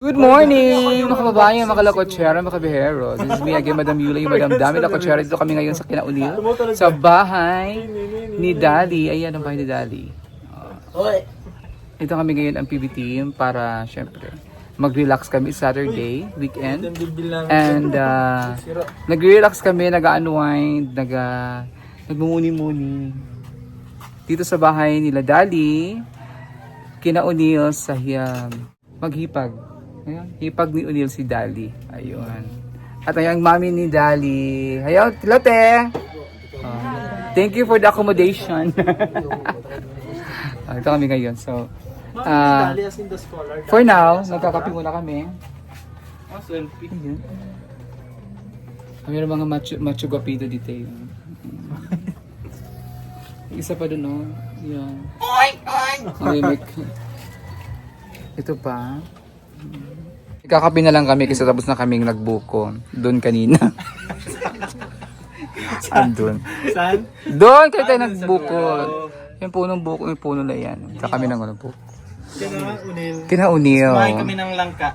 Good morning, mga kababayan, mga kalakotsera, mga kabihero. This is me again, Madam Yula, yung Madam Dami Lakotsera. Dito kami ngayon sa Kinaunil, sa bahay ni Dali. Ayan ang bahay ni Dali. Ito kami ngayon ang PB team para, syempre, mag-relax kami Saturday, weekend. And nag-relax kami, nag-unwind, nagmumuni-muni. Dito sa bahay nila Dali, Kinaunil sa maghipag. Ayan, hipag ni Unil si Dali. Ayun. At ayang mami ni Dali. Ayaw, Tilote! Thank you for the accommodation. Ito kami ngayon. So, for now, nagkakape muna kami. Ayun. Mayroon mga macho guapito dito yun. Isa pa dun, no? Yan. Ito pa. Kakapi na lang kami kasi tapos na kaming nagbuko. Doon kanina. Saan doon? Saan? Doon kayo tayo nagbuko. Yung punong buko, yung puno na yan. Kami ng buko. Kinaunil. Kumain kami ng langka.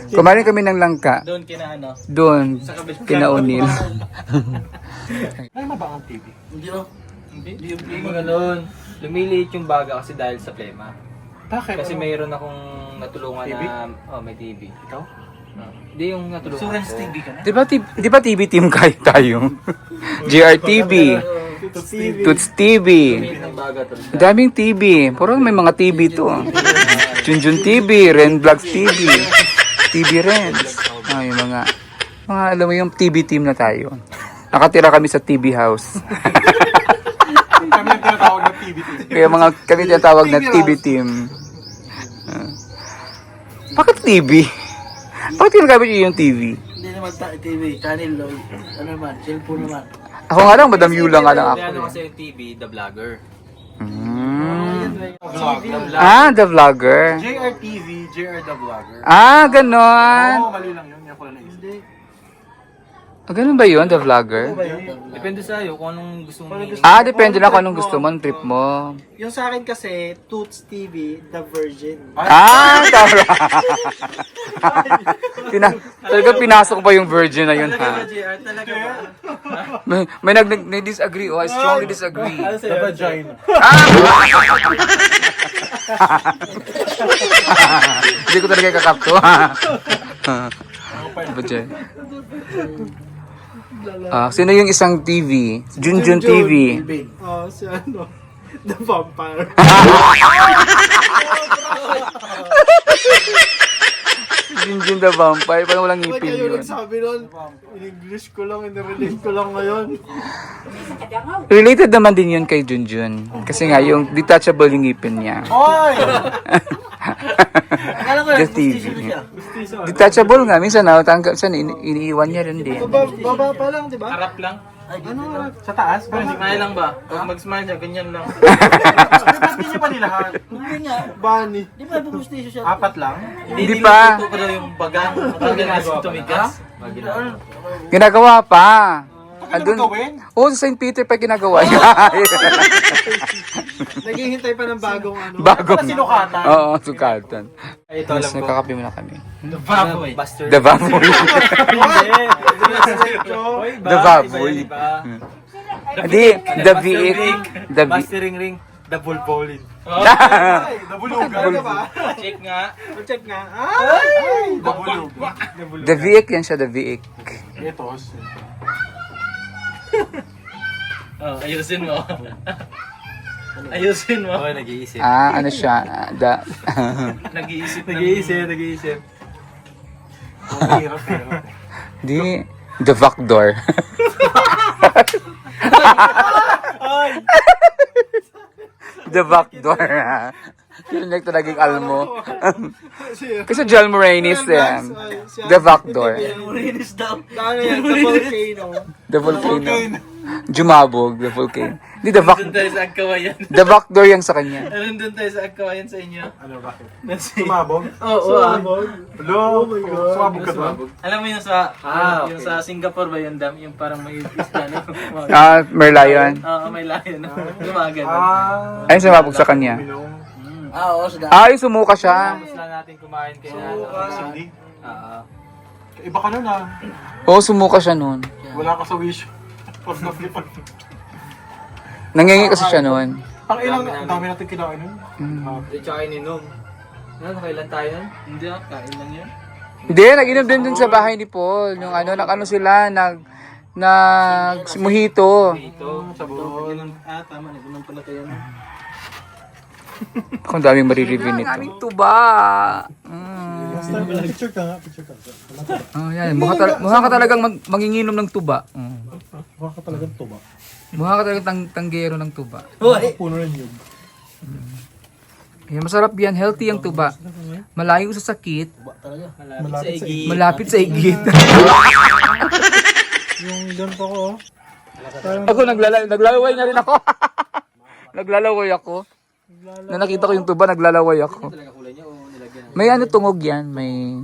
Kumain kami ng langka. Doon kina ano? Doon. Kinaunil. Ano ba ang TV? Hindi oh. Hindi yung ganun. Lumiliit yung baga kasi dahil sa plema. Bakit? Kasi mayroon akong natulungan TV? May TV. Ikaw? Hindi yung natulungan ko. So, TV ka na? Di ba TV team kayo tayo? GRTV. Toots TV. Daming TV. Puro may mga TV to. Junjun TV, Ren Vlogs TV. TV Ren. Yung mga alam mo yung TV team na tayo. Nakatira kami sa TV house. Kami yung tinatawag na TV team. Kaya kami tinatawag na TV team. Bakit TV? Bakit ginagamit niyo yung TV? Hindi naman TV, channel, ano naman, cellphone naman. Ako nga lang, Madam Yula nga lang ako. Ano kasi yung TV, The Vlogger. The Vlogger. JRTV, JR The Vlogger. Ganon. Mali lang yun. Yan ko lang naisip. Ganun ba yun, The Vlogger? Depende sa'yo kung anong gusto mo. Depende lang kung anong gusto mo, anong trip mo. Yung sa akin kasi, Toots TV, The Virgin. Tama. Talaga pinasok pa yung virgin na yun, ha? JR talaga ba? May nag-disagree. I strongly disagree. The vagina. Hindi ko talaga kakapto, ha? Vagina. Sino yung isang TV? Junjun TV. Si ano, The Vampire. Junjun the Vampire. Parang walang Ba't ngipin kayo yun. nagsabi nun? In-English ko lang, in-relate ko lang ngayon. Related naman din yun kay Junjun. Kasi nga, yung detachable yung ngipin niya. Oy! Akala ko Just TV. siya. Detachable nga. Minsan, iniiwan niya rin din. Baba pa lang, di ba? Harap lang. Ano? Sa taas? Smile lang ba? Pag mag-smile siya, ganyan lang. Ba't hindi niya pa nilahat? Hindi nga. Bunny. Di ba bubustisyo siya? Apat lang? Hindi pa. Ito pa daw yung bagang. Pag tumigas. Ginagawa pa. Ano gawin? Sa St. Peter pa ginagawa niya. Naghihintay pa ng bagong ano. Bagong. Sinukatan. Oo, sukatan. Ay, ito Mas alam ko. nagkakape muna kami. The Baboy. The Baboy. The Baboy. Hindi, The Vic. The Vic. Basti ring. The Bulbolin. The bulugan ka ba? Check nga. Check nga. Ay! The Bulug. The Vic yan siya, The Vic. Ito. Ayusin mo. Ayusin mo. Oo, nag-iisip. Ano siya? Nag-iisip. Di, The Backdoor. The Backdoor. Yun yung talagang almo. Kasi Joel Moranis yan. The Backdoor. Murinis daw. Ano yan? The volcano. The Volcano. Jumabog, The Volcano. Hindi, Doon tayo sa Agkawayan. The Backdoor yan sa kanya. Doon tayo sa Agkawayan sa inyo. Ano, bakit? Sumabog? Oo. Hello? Oh my God. Sumabog ka ba? Alam mo yung yung sa Singapore ba yung dam? Yung parang may isla na. Merlion. Oo, may layo na. Lumagan. Ay, sumabog sa kanya. Oo, sa daan. Ay, sumuka siya. Tapos lang natin kumain kaya Hindi. Oo. Iba ka nun ah. Oo, sumuka siya noon. Wala ka sa wish. Pag naglipan. Nangingi kasi siya noon. Ang ilang, ang dami natin kinain nun. Hindi tsaka ininom. Ano, nakailan tayo nun? Hindi kain lang yan. Hindi, nag-inom din dun sa bahay ni Paul. Yung nag-ano sila, mojito. Ito. Sabon. Tama, nag-inom pala kayo na. Kung daming marireview nito. Daming tuba. Picture ka nga, picture ka. Oh, yan. Mukha ka talagang manginginom ng tuba. Mukha ka talagang tuba. Mukha ka talagang tanggero ng tuba. Puno rin yun. Yan, masarap yan. Healthy ang tuba. Malayo sa sakit. Malapit sa igit. Malapit sa igit. Yung doon pa ko oh. Ako naglalaway na rin ako. Naglalaway ako. Na nakita ko yung tuba, naglalaway ako. Talaga kulay niya o nilagyan ng May tungog yan. May...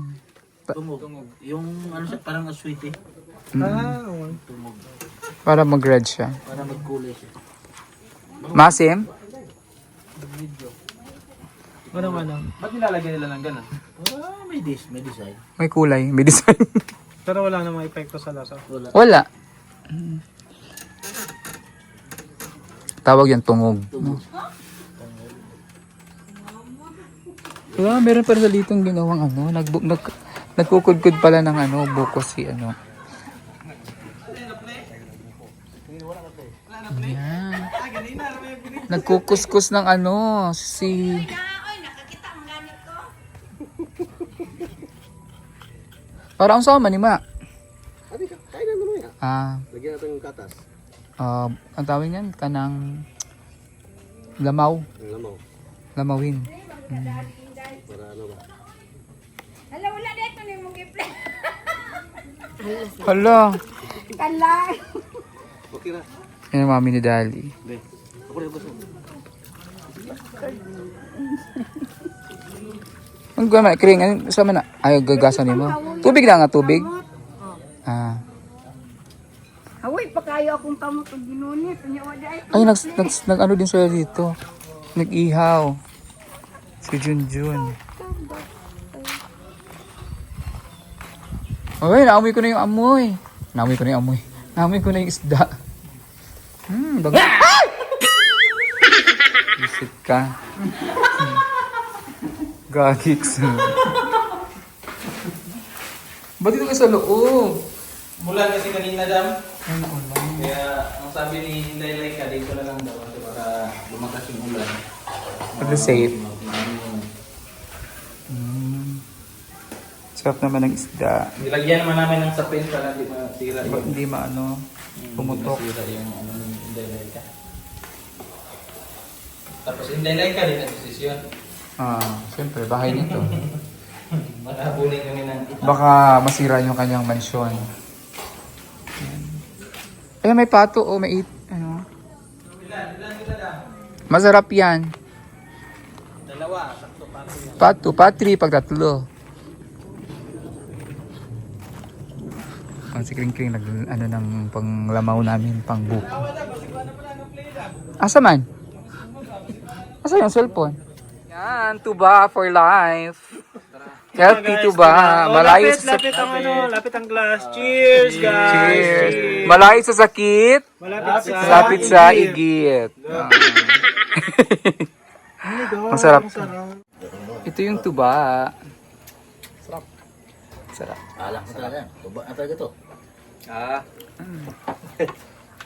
tungog. Yung ano siya, parang sweet eh. Tungog. Para mag-red siya. Para magkulay siya. Masim? Ba't nilalagyan nila ng ganun? May design. May kulay. May design. Pero wala namang epekto sa lasa. Wala. Tawag yan tungog. Diba, meron pa sa litong ginawang nagkukudkud pala ng buko si Ayan. Nagkukuskus ng si... Parang sama ni Ma. Kain na naman yan. Lagyan natin yung katas. Ang tawag niyan, kanang lamaw. Ang lamaw. Lamawin. Para ano ba? Hala, wala dito ni mong giple. Hala. Kala. Okay na. Yan ang mami ni Dali. Ako rin gusto. Ang gama, kring, sama na. Ay, gagasan mo. Tubig na nga, tubig. Awoy, pa kayo akong kamot ang ginunit. Ay, nag din sila dito. Nag-ihaw. Si Junjun. Ay, naamoy ko na yung amoy. Naamoy ko na yung isda. Bago. Visit ka. Gagiks. Ba't dito kayo sa loob? Mulan kasi kanina, Dam. Kaya ang sabi ni Laylay ka, dito na lang daw kasi para lumakas yung ulan. Para safe. Sarap naman ng isda. Nilagyan naman namin ng sapin para hindi masira Hindi pumutok. Masira yung ni Laylay ka. Tapos Laylay ka din ang desisyon. Siyempre, bahay nito. Makabunin kami ng Baka masira yung kanyang mansyon. Ay, may pato may Masarap yan. dalawa, sakto para yan. Pato, patri, pag tatlo. Si Kring Kring ng panglamaw namin, pang buko. Asa man? Asa yung cellphone? Yan, tuba for life. Healthy tuba. Malayo sa sakit. Lapit ang glass. Cheers, guys. Cheers. Malayo sa sakit. Lapit sa igit. Ang sarap. Ito yung tuba. Sarap. Alak na talaga. Tuba na talaga to.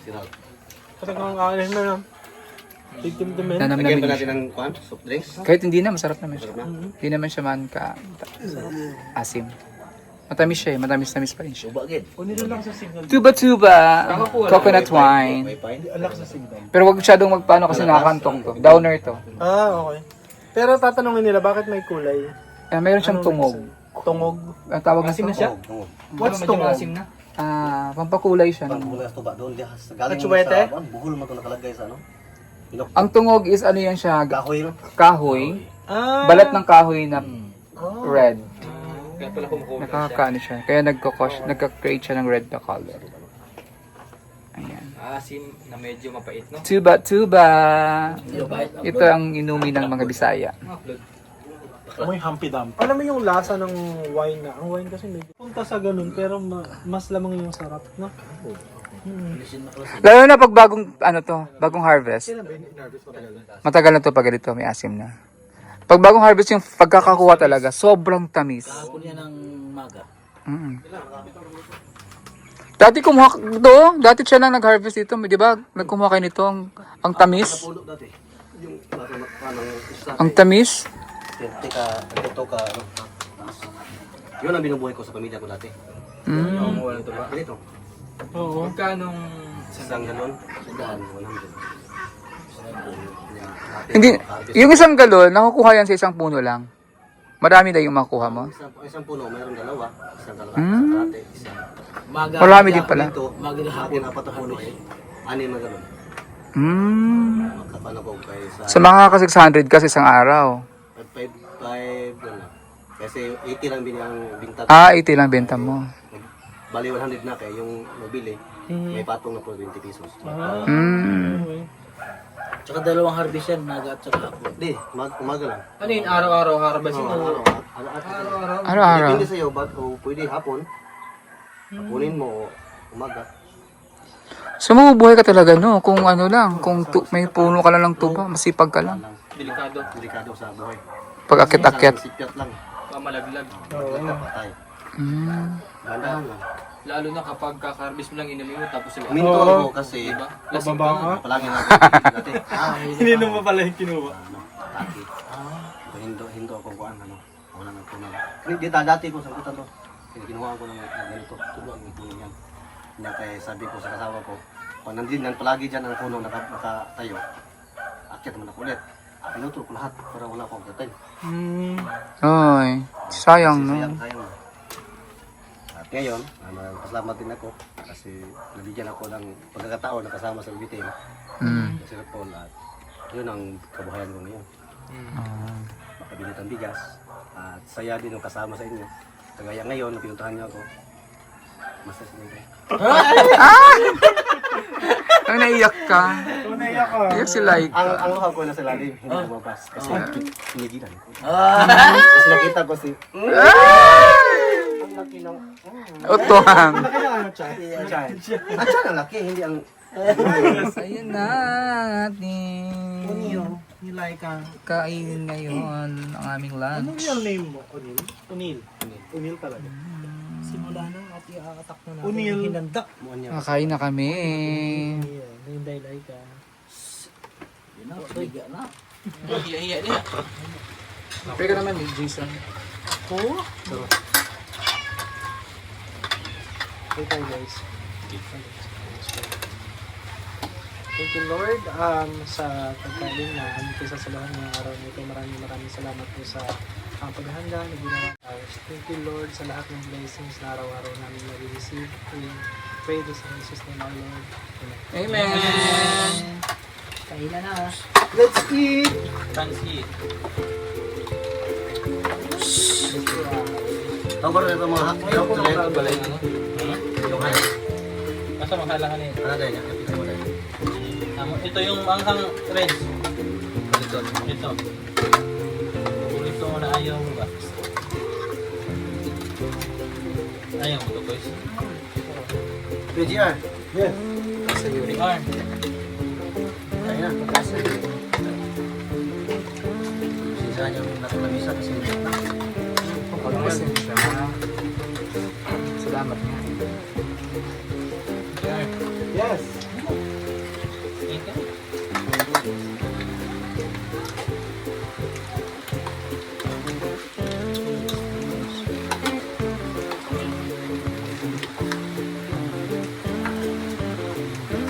Sinal. Talagang alis na lang. Tigtim-timin. Lagyan pa natin ng soft drinks. Kahit hindi na, masarap naman siya. Hindi naman siya man asim. Matamis siya matamis-tamis pa rin siya. Tuba agad. Tuba-tuba, coconut wine. Pero wag masyadong magpaano kasi nakakantong to. Downer to. Okay. Pero tatanungin nila, bakit may kulay? Mayroon siyang tungog. Tungog. Ang tawag Asim na nito? siya? What's Medyo tungog? asim na. Pampakulay siya. Pagbulas tuba doon diya. Galing Katsuwete? sa buhol man to nakalagay sa ano. Ang tungog is yan siya, Kahoy no. kahoy. Balat ng kahoy na red. Kaya pala kumukulay siya. Nakakaano siya. Kaya nagka-create siya ng red na color. Ayan. maasim na medyo mapait, no? Tuba. Ito ang inumin ng mga Bisaya. Upload. Amoy humpy-dumpy. Alam mo yung lasa ng wine na. Ang wine kasi medyo punta sa ganun, pero mas lamang yung sarap, no? Lalo na pag bagong harvest. Kailan ba yung in-harvest matagal na? Matagal na to pag ganito, may asim na. Pag bagong harvest yung pagkakakuha talaga, sobrang tamis. Kahapon yan ng maga. Mm. Dati kumuha dati siya lang nag-harvest dito, di ba? Nagkumuha kayo nito, ang tamis. Pulo dati. Yung parang isa. Ang tamis. Teka, ito ka. Yun ang binubuhay ko sa pamilya ko dati. Mm. Wala ito ba? Ganito. Oo. Magkanong Isang galon. Sandaan. 100. Hindi, yung isang galon, nakukuha yan sa isang puno lang. Marami na yung makuha mo. Isang puno, mayroong dalawa. Isang dalawa. Hmm. Isang Marami din pala. Dito, hapon, apat na puno eh. Anim na galon. Magkapano ko kayo Sa mga ka 600 kasi isang araw. 5 lang. Kasi 80 lang ang binta. 80 lang benta mo. Bali 100 na kayo yung nabili. May patong na po 20 pesos. Mm. Tsaka dalawang harvest yan, naga at saka hapon. Di, umaga lang. ano yun, araw-araw harvest mo? Araw-araw. Araw-araw. Depende sa'yo, o pwede hapon. Hapunin mo o umaga. So mabubuhay ka talaga no, kung ano lang, kung may puno ka lang ng tuba, masipag ka lang. Delikado. Delikado sa buhay. Pag akit-akit. Isang sipyat lang. Pamalaglag. Patay. Mm. Bandahan lang. Lalo na kapag kaka-harvest mo lang inumin mo tapos sila. Uminto ako kasi Diba? Lasing Bababa ka. ka? palagi natin. Hindi naman pala yung kinuha. Taki. Hindo ako kuan ano. Wala nang puno. Hindi dati ko sa kutan to. Kinuha ko ng ganito. Tulo ang puno yan. Hindi kaya sabi ko sa kasama ko, pag nandiyan palagi diyan ang puno nakatayo. Akyat mo na ulit. Pinuto ko lahat para wala akong gatay. Ay, sayang no. Sayang. At ngayon, pasalamat din ako kasi nabigyan ako ng pagkakataon na kasama sa bitin. Kasi Paul at yun ang kabuhayan ko ngayon. Makabilit ang bigas at saya din yung kasama sa inyo. Kagaya ngayon, napinuntahan niyo ako. Masaya sa inyo. Ang naiyak ka. Tunay ako. Iyak si Laika. Ang luha ko na sa lalim, hindi lumabas. Kasi pinigilan ko. Kasi nakita ko si... Ang laki ng... Utuhang. Ano chat? Ang siya ang laki, hindi ang... Ayun na ating Nilay ka. kainin ngayon ang aming Anong lunch. real name mo? Unil? Unil talaga. Simula nang at i-attack na natin Unil. yung hinanda. Kakain na kami. Yung daylay ka. Hiya-hiya niya. Pwede ka naman Jason. Oo. Okay tayo guys. Thank you Lord sa pagkain na aming kasasalahan ngayong araw nito. Maraming salamat po sa paghahanda na ginawa ours. Thank you Lord sa lahat ng blessings na araw-araw namin nag-receive. We pray this in Jesus' name our Lord. Amen. Amen. Kainan na. Let's eat! Tansi. Ako rin ito mga hakbiyok. Balay na, no? Yung hay. Basta mahalahan eh. Ano tayo niya? Kapita mo tayo. Ito yung manghang red. Ito. Ito na ayaw mo ba? Ayaw mo ito guys. PGR. Yes. PGR. Kaya na. Sisa niya nakamisa kasi Pag-pasensya. Salamat nga. Yes.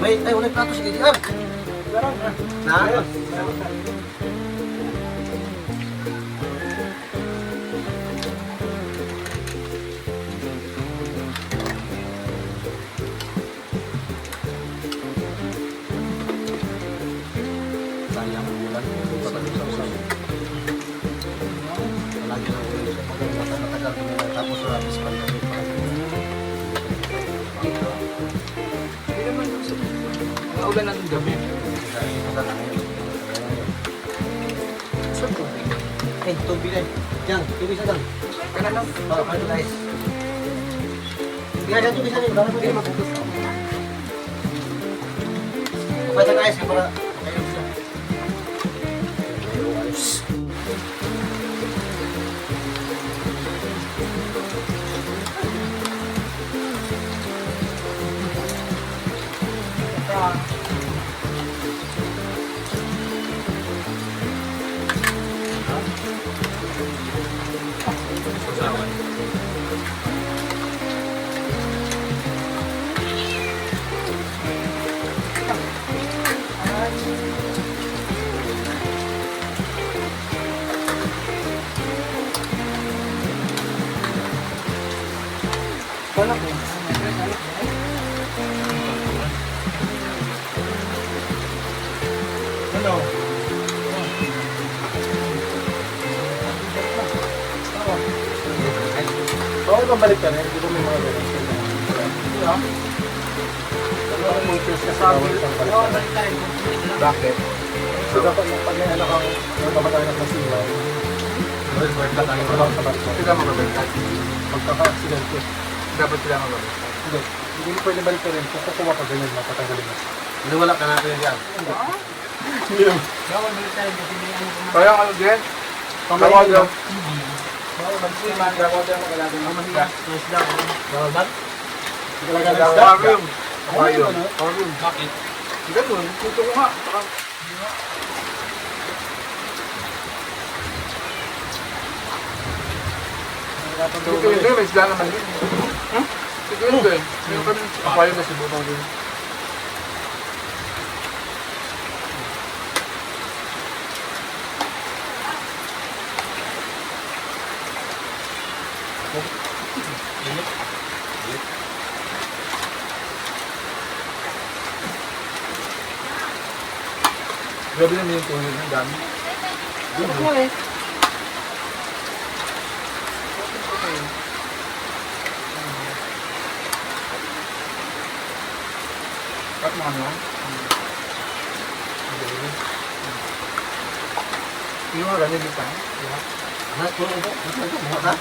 Wait, ay ulit plato si PGR. Na? Sayang ang ulan. Lagi na ulan sa matagal kami tapos sa Bispan na rin. Maulan na itong gabi. Saan tubig? Eh, tubig na. Diyan, tubig sa dang. Kaya lang. Oh, ano nice. Hindi ka tubig sa dang. Dami mo din maputos. Kapag sa nice, para kayo siya. Bawal bang balik ka rin? Hindi ko may mga ganun. Bakit? So dapat yung pag may anak kang kamag-anak na sila, Sila magabaliktad. magkaka-aksidente. Dapat sila magabaliktad. Hindi. Hindi mo pwede balik ka rin. Kung kukuha ka ganyan, mapatanggalin mo. Wala ka natin yan. Hindi naman. Kaya ano din? Tawag lang. Aquarium. Aquarium. Bakit? Ganun. Tuto ko nga. Dito yun din, may isla naman din. Dito yun din. Meron kami aquarium na sibutang din. Grabe naman yung tuloy ng dami. At mga ano? Yung mga ganyan dito. Ha? Tulong ito? Buhat ha?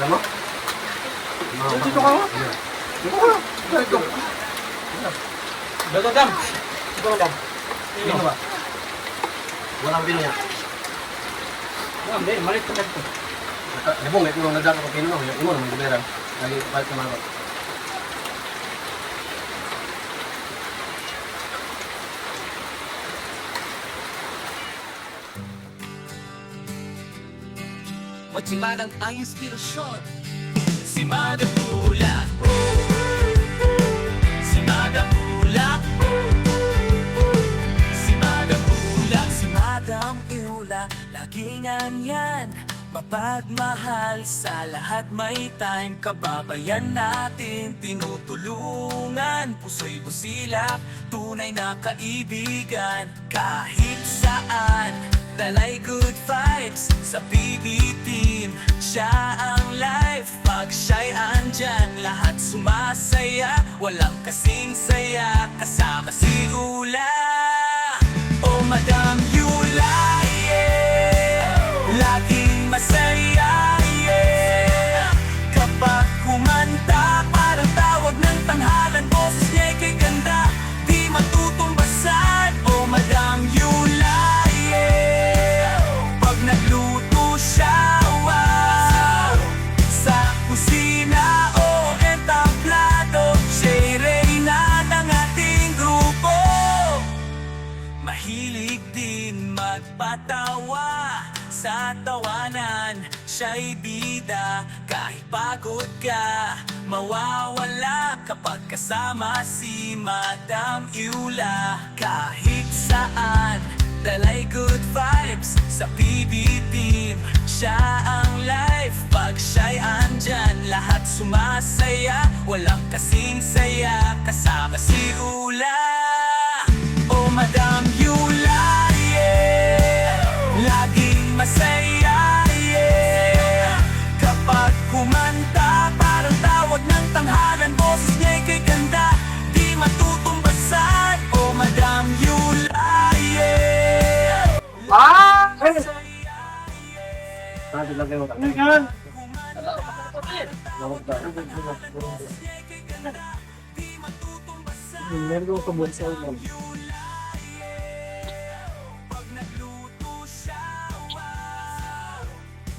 Dama? Dito ka nga. Dito ka. Dito. Dam! Ito ang dam. Bino ba? Walang bino yan. Hindi, malit ka dito. Nabong, may tulong na dam ako pino. Yung imo naman guberan. Lagi palit ka marot. Magsimanang ang inspirasyon. Si Madam Ula. Si Madam Ula. Si Madam Ula. Si Madam Ula. Laging andyan. Mapagmahal sa lahat, may time. Kababayan natin tinutulungan. Puso'y busilak, tunay na kaibigan. Kahit saan, dalay good vibes sa PB team. Siya ang life, pag siya'y andyan. Lahat sumasaya, walang kasing saya. Kasama si Ula, oh Madam Yula, yeah. Laging masaya, yeah. Kapag kumanta, parang tawag ng tanghalan. Boses niya'y kay ganda, di matutumbasan. Oh Madam Yula, nagluto siya, wow. Sa kusina o entablado, siya'y reyna ng ating grupo. Mahilig din magpatawa, sa tawanan siya'y bida. Kahit pagod ka, mawawala kapag kasama si Madam Yula. Kahit saan, dalay good vibes sa PB team. Siya ang life, pag siya'y andyan. Lahat sumasaya, walang kasing saya. Kasama si Ula, oh Madam Yula, yeah. Laging masaya, yeah. Kapag kumanta, parang tawag ng tanghalan. Boses niya'y kay ganda, di matutumbasan. Oh Madam Yan! Meron kong kabon sa ulam.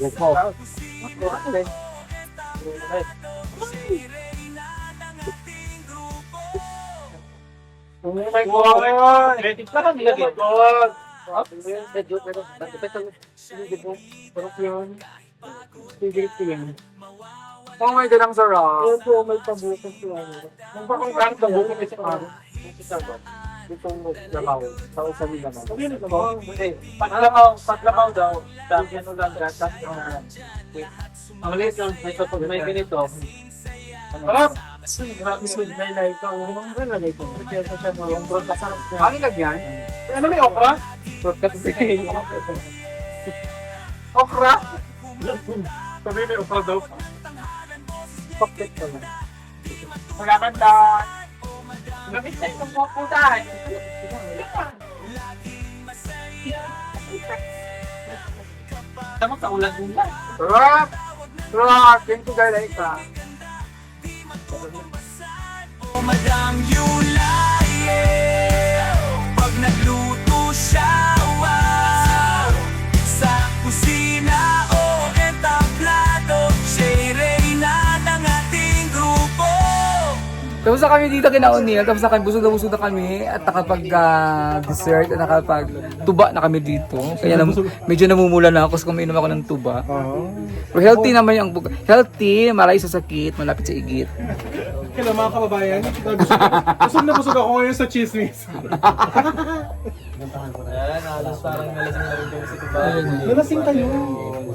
Yes po. Umay ko ngayon. Ready pa lang nilagay ko. Oh my God, ang sarap. Yan po, may pabukos ko. Nung pa kung kang pabukos ito ako. Itong labaw. Sa usan nila naman. Patlabaw daw. Dahil yan ulang gatas. Ang liit lang, may ganito. Harap! Grabe sa nilay ko. Ang nilay ko. Yung broadcast sarap niya. Ano lagyan? Ano may okra? Broadcast sige. Okra? Sabi may okra daw. Pocket ko na. Magkakanta. Lamig tayo kung pupuntahan. Tama ka ulan din ba? Rock! Rock! Thank you guys. Madam Yulay, pag nagluto siya, wow, sa kusina o entablado, siya'y reyna ng ating grupo. Tapos na kami dito kina O'Neil, tapos na kami, busog na kami at nakapag-dessert at nakapag-tuba na kami dito. Kaya medyo namumula na ako kasi kuminom ako ng tuba. Pero healthy naman yung healthy, malay sa sakit, malapit sa igit. Kaya mga kababayan, busog na busog ako ngayon sa chismis. Ayan, halos parang nalasing na rin kami sa tuba. Nalasing tayo.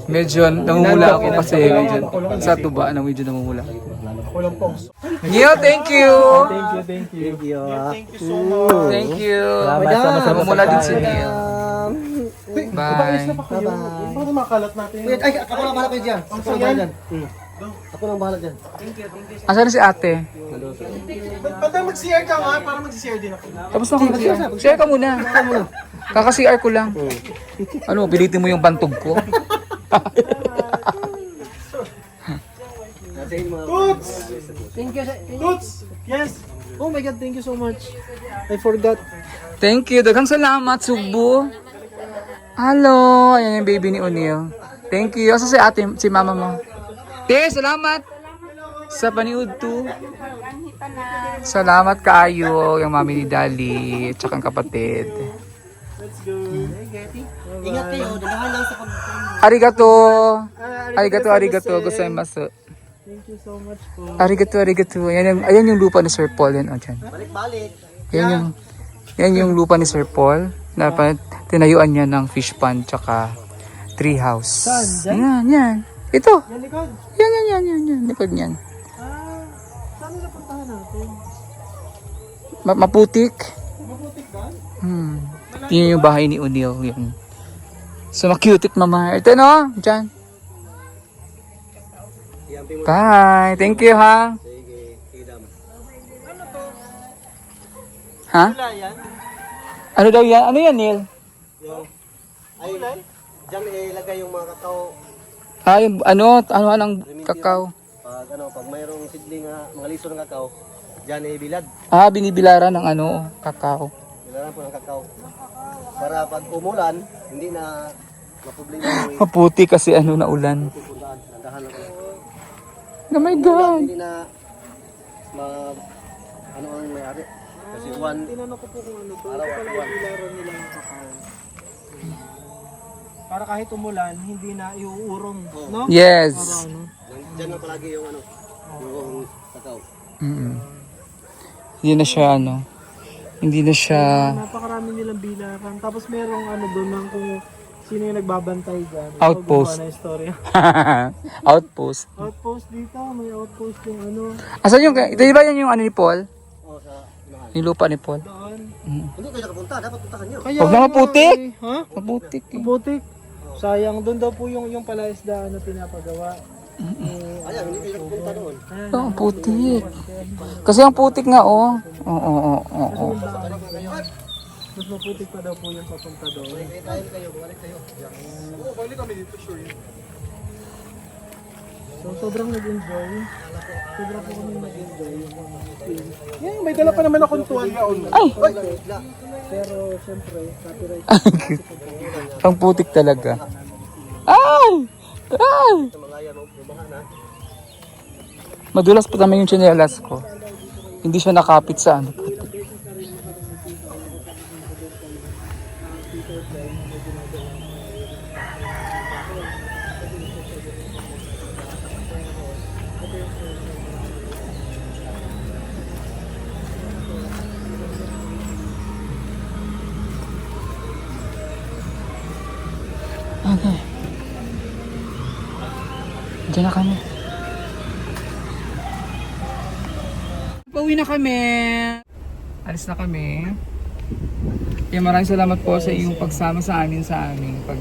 Medyo namumula ako kasi medyo sa tuba na medyo namumula. Ako lang po. Neil, thank you! Thank you. Thank you so much. Thank you! Namumula din si Neil. Bye! Bye-bye. Paano makalat natin? Wait, ay, ako lang bahala kayo dyan. Ako lang bahala dyan. Ako lang bahala dyan. Asan na si ate? Ba't tayo mag-CR ka nga? Para mag-CR din ako. Tapos na ako mag-CR. Share ka muna. Kaka-CR ko lang. Ano, pilitin mo yung bantog ko? Toots! Toots! Yes! Oh my God, thank you so much. I forgot. Thank you. Daghang salamat, Sugbo. Hello. Ayan yung baby ni O'Neil. Thank you. Asa si ate, si mama mo? Salamat. Sa paniud to. Salamat kaayo yung mami ni Dali at saka ang kapatid. Ingat kayo, dalahan lang sa pag... Arigato. Arigato. Gozaimasu. Thank you so much po. Arigato. Ayan yung lupa ni Sir Paul. Yan, o dyan. Balik-balik. Yan yung lupa ni Sir Paul. Dapat tinayuan niya ng fish pond tsaka tree house. Saan? Yan. Ito. Yan likod. Yan. Likod niyan. Saan na napuntahan natin? Maputik. Mabutik ba? Yun yung bahay ni O'Neil. Yan. So, makutik mama. Ito no? Diyan. Bye. Thank you ha. Ha? Wala yan. Ano daw yan? Ano yan, Neil? Ay, dyan ilagay yung mga kakao. Yung ano ang kakao? Pag mayroong sidling mga liso ng kakao, dyan bilad. Binibilaran ng kakao. Bilaran po ng kakao. Para pag umulan, hindi na maproblema yung Maputi kasi na ulan. pupuntaan. Nandahan lang kayo. Oh my God! Hindi na ano ang may-ari. Kasi Tinanong ko po kung ano to. Araw Ito at pala buwan. yung ilaro nila ng kakao. Para kahit umulan, hindi na iuurong. No? Yes. Para ano? dyan lang palagi yung yung kakao. Hindi na siya Napakarami nilang bilaran. Tapos merong doon ng kung sino yung nagbabantay dyan. Outpost. Gumawa na istorya. outpost. Outpost dito. May outpost yung Asan yung, ito ba yan yung ni Paul? O sa unahan. Yung lupa ni Paul? doon. Hindi kayo nakapunta, dapat puntahan nyo. Kaya, Huwag na maputik. Ha? Maputik. Maputik. Sayang. Doon daw po yung palaisdaan na pinapagawa. Ayan, hindi kayo nakapunta doon. Oh, putik. Kasi ang putik nga, oh. Oo. Mas maputik pa daw po yung papunta doon. Tayo kayo, bumalik kayo. Oo, balik kami dito, sure yun. So, sobrang nag-enjoy. Sobrang po kami nag-enjoy. Yan, may dala pa naman akong tuwalya. Ay! Pero, syempre, copyright. Ang putik talaga. Ay! Ay! Madulas pa naman yung tsinelas ko. Hindi siya nakapit sa ano. Okay. Diyan na kami. Pauwi na kami. Alis na kami. Kaya maraming salamat po sa iyong pagsama sa amin sa aming pag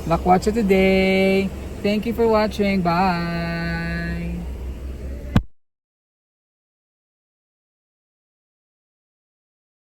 Lakwatsa today. Thank you for watching. Bye!